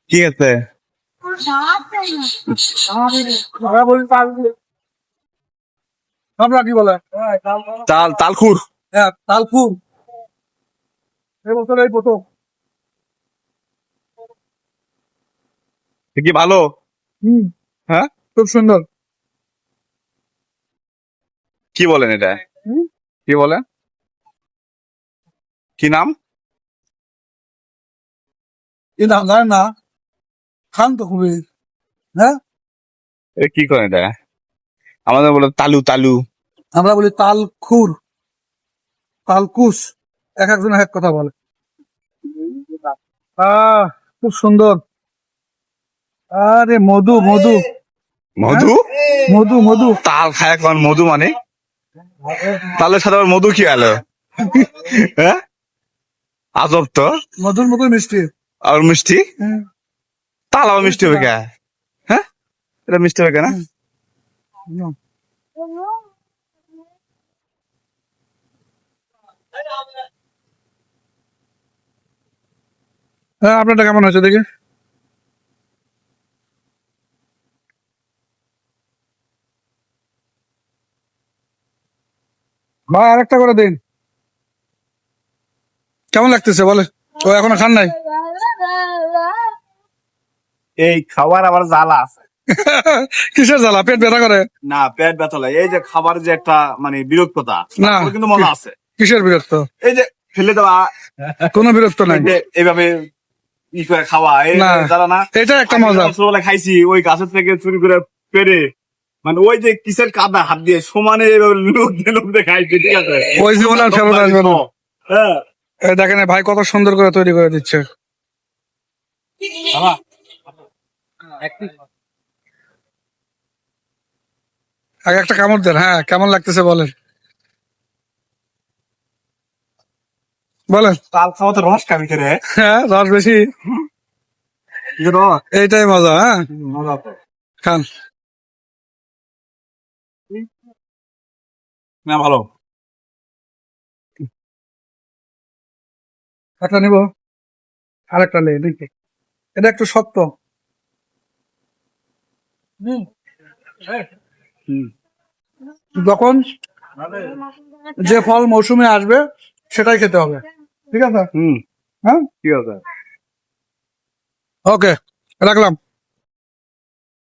কি আছে আমরা কি বলে তালখুর হ্যাঁ তালপুর এবছর এই প্রথম। কি ভালো? হম হ্যাঁ, খুব সুন্দর। কি বলেন এটা? কি বলেন? কি নাম? এই নাম জানেন না? খান তো খুবই। হ্যাঁ এটা কি করেন এটা? আমাদের বলে তালু তালু। আমরা বলি তালখুর, তালকুশ, এক একজন এক কথা বলে। খুব সুন্দর। আরে মধু মধু। মধু? মধু মধু। তাল খায় এখন মধু মানে? তালের সাথে আবার মধু কি আলো? হ্যাঁ, আজব তো। মধুর মতো মিষ্টি। আর মিষ্টি? তাল আবার মিষ্টি হবে কে? হ্যাঁ, এটা মিষ্টি হবে কেনা? হ্যাঁ আপনারটা কেমন হয়েছে দেখি। ভাই আরেকটা করে দিন। কেমন লাগতেছে বলে? ও এখনো খান নাই? এই খাবার আবার জ্বালা আছে। কিসের জ্বালা? পেট ব্যথা করে? না, পেট ব্যথা লাগে। এই যে খাবার যে একটা মানে বিরক্ততা, না তারপরে কিন্তু মজা আছে। কিসের বিরক্ত? এই যে ফেলে দেওয়া, কোনো বিরক্ত নাই। এই যে এইভাবে ই করে খাওয়া, এই না যারা না এটা একটা আমি মজা। যখন ছোটবেলায় খাইছি ওই গাছের থেকে চুরি করে পেরে, মানে ওই যে কিসের কাদা হাত দিয়ে সমানে লোক দিয়ে খাইছে, ঠিক আছে? ওই জীবন আর ফেরত আসবে না। হ্যাঁ, এই দেখেন ভাই কত সুন্দর করে তৈরি করে দিচ্ছে। আগে একটা কামড় দেন। হ্যাঁ কেমন লাগতেছে বলেন, বলেন। তাল খাওয়া তো রস খাবি রে। হ্যাঁ রস বেশি, এইটাই মজা। হ্যাঁ মজা তো। খান। না ভালো। একটা নিব, আরেকটা নেই দেখি। এটা একটু শক্ত। যখন যে ফল মৌসুমে আসবে সেটাই খেতে হবে, ঠিক আছে? হুম, হ্যাঁ ঠিক আছে। ওকে রাখলাম।